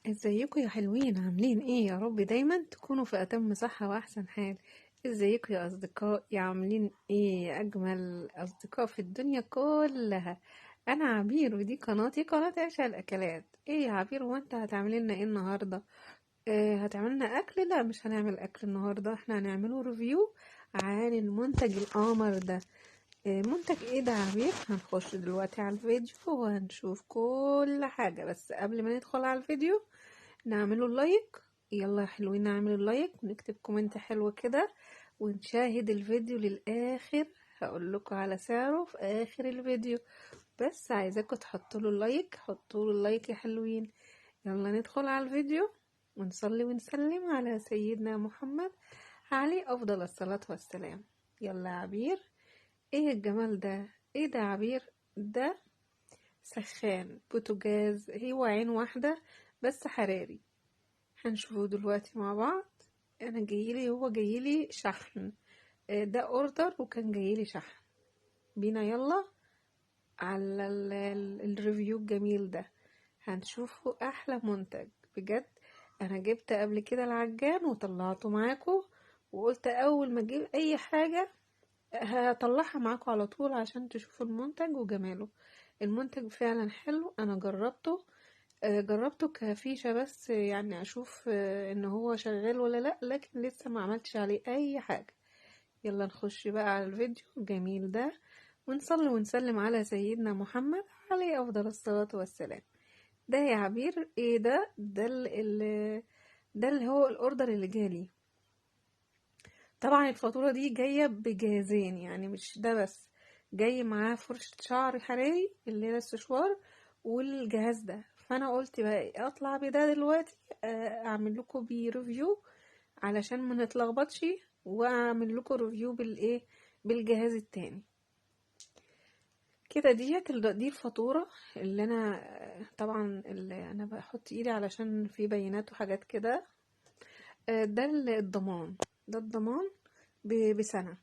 ازيكم يا حلوين؟ عاملين ايه؟ يا رب دايما تكونوا في اتم صحة واحسن حال. ازيكم يا اصدقائي؟ عاملين ايه يا اجمل اصدقاء في الدنيا كلها؟ انا عبير ودي قناتي، قناة عشاء الاكلات. ايه يا عبير، وانت هتعملي لنا ايه النهارده؟ هتعملنا اكل؟ لا، مش هنعمل اكل النهارده، احنا هنعمله ريفيو عن المنتج القمر ده. منتج ايه ده يا عبير؟ هنخش دلوقتي على الفيديو وهنشوف كل حاجة، بس قبل ما ندخل على الفيديو نعمله لايك. يلا يا حلوين نعمل اللايك ونكتب كومنت حلو كده ونشاهد الفيديو للآخر. هقول لكم على سعره في آخر الفيديو، بس عايزاكم تحطوا له اللايك. حطوا له اللايك يا حلوين. يلا ندخل على الفيديو ونصلي ونسلم على سيدنا محمد عليه أفضل الصلاة والسلام. يلا يا عبير، ايه الجمال ده؟ ايه ده يا عبير؟ ده سخان بوتاجاز، هو عين واحدة بس حراري. هنشوفه دلوقتي مع بعض. انا جايلي، هو جايلي شحن. ده اوردر وكان جايلي شحن. بينا يلا على الريفيو الجميل ده. هنشوفه احلى منتج بجد. انا جبت قبل كده العجان وطلعته معاكم، وقلت اول ما اجيب اي حاجة هطلعها معاكم على طول عشان تشوفوا المنتج وجماله. المنتج فعلا حلو، انا جربته. جربته كفيشة بس، يعني اشوف ان هو شغال ولا لا، لكن لسه ما عملتش عليه اي حاجة. يلا نخش بقى على الفيديو الجميل ده ونصلي ونسلم على سيدنا محمد عليه افضل الصلاة والسلام. ده يا عبير ايه ده؟ ده اللي هو الاوردر اللي جالي. طبعا الفاتورة دي جاية بجهازين، يعني مش ده بس، جاي معاه فرشة شعر حراري اللي هي السشوار والجهاز ده. فانا قلت بقى إيه، اطلع بده دلوقتي اعمل لكم بيه ريفيو علشان ما نتلخبطش، واعمل لكم ريفيو بالايه، بالجهاز التاني كده. دي الفاتورة اللي انا طبعا اللي انا بحط ايدي علشان في بيانات وحاجات كده. ده الضمان. ده الضمان بسنة.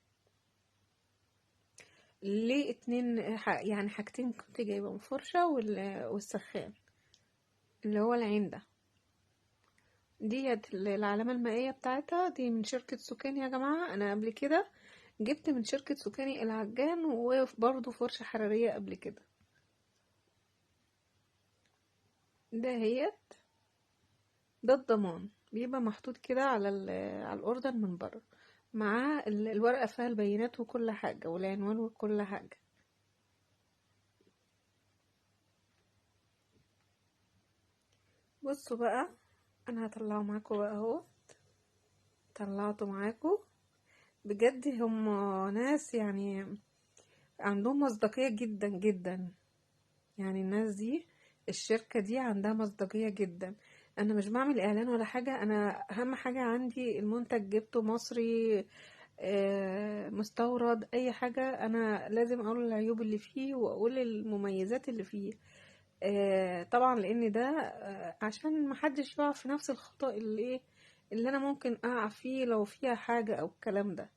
ليه اتنين يعني حاجتين كنت جايبهم، فرشة والسخان اللي هو العين ده. ديت العلامة المائية بتاعتها دي من شركة سوكاني يا جماعة. انا قبل كده جبت من شركة سوكاني العجان وبرضه فرشة حرارية قبل كده. ده الضمان بيبقى محطوط كده على على الاوردر من بره، مع الورقة فيها البيانات وكل حاجة والعنوان وكل حاجة. بصوا بقى، انا هطلعه معاكم بقى اهو. طلعته معاكم. بجد هم ناس يعني عندهم مصداقية جدا جدا. يعني الناس دي، الشركة دي عندها مصداقية جدا. انا مش بعمل اعلان ولا حاجة، انا اهم حاجة عندي المنتج جبته مصري، مستورد. اي حاجة انا لازم اقول العيوب اللي فيه واقول المميزات اللي فيه. طبعا لان ده عشان محدش يقع في نفس الخطأ اللي انا ممكن اقع فيه لو فيها حاجة او الكلام ده.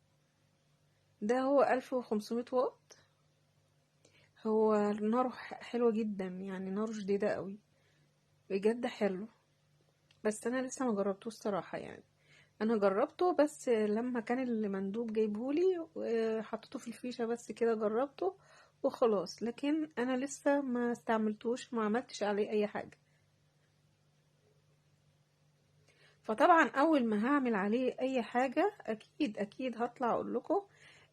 ده هو 1500 واط. هو ناره حلوة جدا، يعني ناره شديدة قوي، بجد حلو. بس انا لسه ما جربتوش صراحة يعني. انا جربته بس لما كان المندوب جايبهولي وحطيته في الفيشة بس كده، جربته وخلاص، لكن انا لسه ما استعملتوش، ما عملتش عليه اي حاجة. فطبعا اول ما هعمل عليه اي حاجة اكيد اكيد هطلع اقول لكم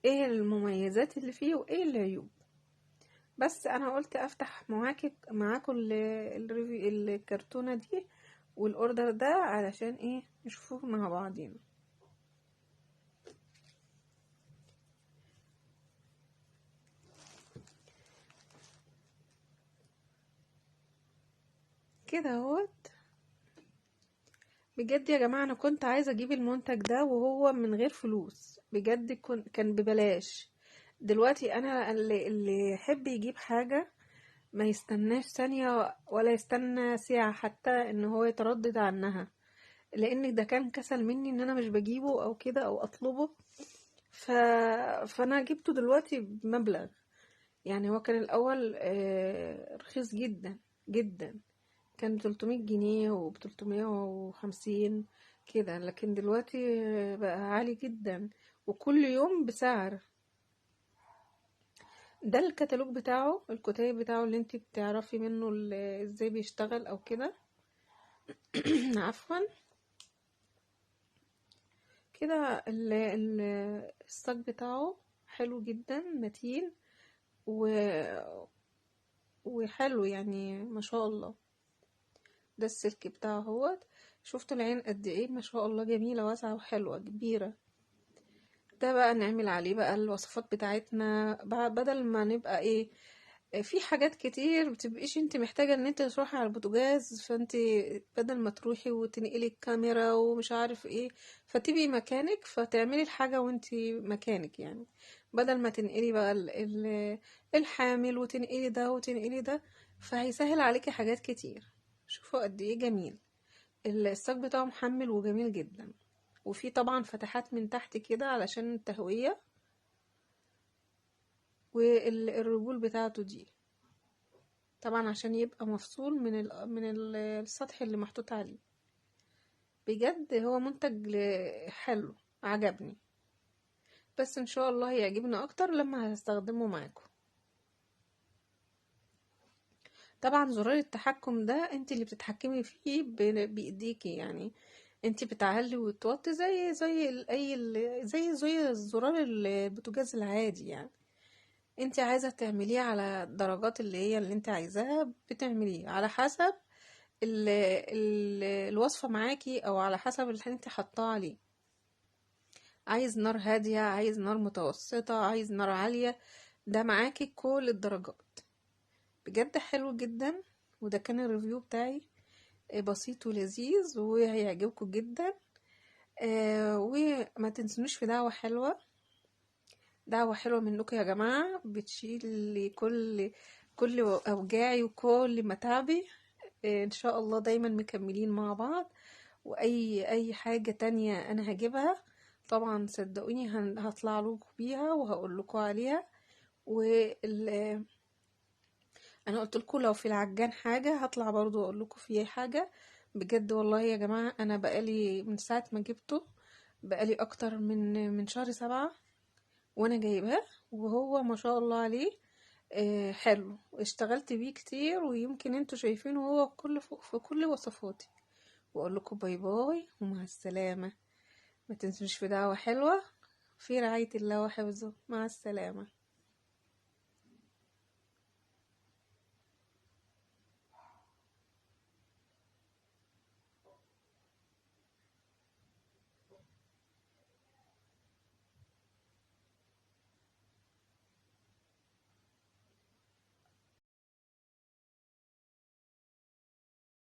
ايه المميزات اللي فيه وايه العيوب. بس انا قلت افتح معاكم الريفيو الكرتونة دي والاوردر ده علشان ايه، نشوفوه مع بعضينا كده اهوت. بجد يا جماعة انا كنت عايزة اجيب المنتج ده وهو من غير فلوس، بجد كان ببلاش. دلوقتي انا اللي يحب يجيب حاجة ما يستناش ثانية ولا يستنى ساعة حتى ان هو يتردد عنها، لان ده كان كسل مني ان انا مش بجيبه او كده او اطلبه. ف... فانا جبته دلوقتي بمبلغ. يعني هو كان الاول رخيص جدا جدا، كان ب300 جنيه وب350 كده، لكن دلوقتي بقى عالي جدا، وكل يوم بسعر. ده الكتالوج بتاعه، الكتيب بتاعه اللي انت بتعرفي منه ازاي بيشتغل او كده. عفوا. كده الصاج بتاعه حلو جدا، متين و... وحلو يعني ما شاء الله. ده السلك بتاعه هو. شفتوا العين قد ايه ما شاء الله، جميلة واسعة وحلوة كبيرة. ده بقى نعمل عليه بقى الوصفات بتاعتنا بقى، بدل ما نبقى ايه، في حاجات كتير بتبقيش انت محتاجة ان انت تروحي على البوتاجاز، فانت بدل ما تروحي وتنقلي الكاميرا ومش عارف ايه، فتبقي مكانك فتعملي الحاجة وانت مكانك يعني. بدل ما تنقلي بقى الحامل وتنقلي ده وتنقلي ده، فهيسهل عليكي حاجات كتير. شوفوا قد ايه جميل. الصاج بتاعه محمل وجميل جدا، وفي طبعا فتحات من تحت كده علشان التهوية، والرجول بتاعته دي طبعا عشان يبقى مفصول من السطح اللي محطوط عليه. بجد هو منتج حلو، عجبني، بس ان شاء الله هيعجبنا اكتر لما هستخدمه معاكم. طبعا زرار التحكم ده انت اللي بتتحكمي فيه بايديكي يعني، انت بتعلي وتوطي زي زرار البوتاجاز العادي يعني. انت عايزة تعمليه على الدرجات اللي هي اللي انت عايزاها، بتعمليه على حسب الوصفة معاكي، او على حسب اللي انت حطاه عليه. عايز نار هادية، عايز نار متوسطة، عايز نار عالية، ده معاكي كل الدرجات. بجد حلو جدا. وده كان الريفيو بتاعي، بسيط ولذيذ وهيعجبكم جدا. وما تنسونوش في دعوة حلوة، دعوة حلوة منكم يا جماعة، بتشيل كل أوجاعي وكل متاعبي. إن شاء الله دايما مكملين مع بعض. وأي حاجة تانية أنا هجيبها طبعا صدقوني هطلع لكم بيها وهقول لكم عليها. وال انا قلت لكم لو في العجان حاجه هطلع برضو اقول لكم في حاجه. بجد والله يا جماعه انا بقالي من ساعه ما جبته، بقالي اكتر من شهر 7 وانا جايباه، وهو ما شاء الله عليه حلو. اشتغلت بيه كتير، ويمكن انتوا شايفينه هو في كل وصفاتي. واقول لكم باي باي ومع السلامه. ما تنسوش في دعوه حلوه، في رعايه الله وحفظه. مع السلامه.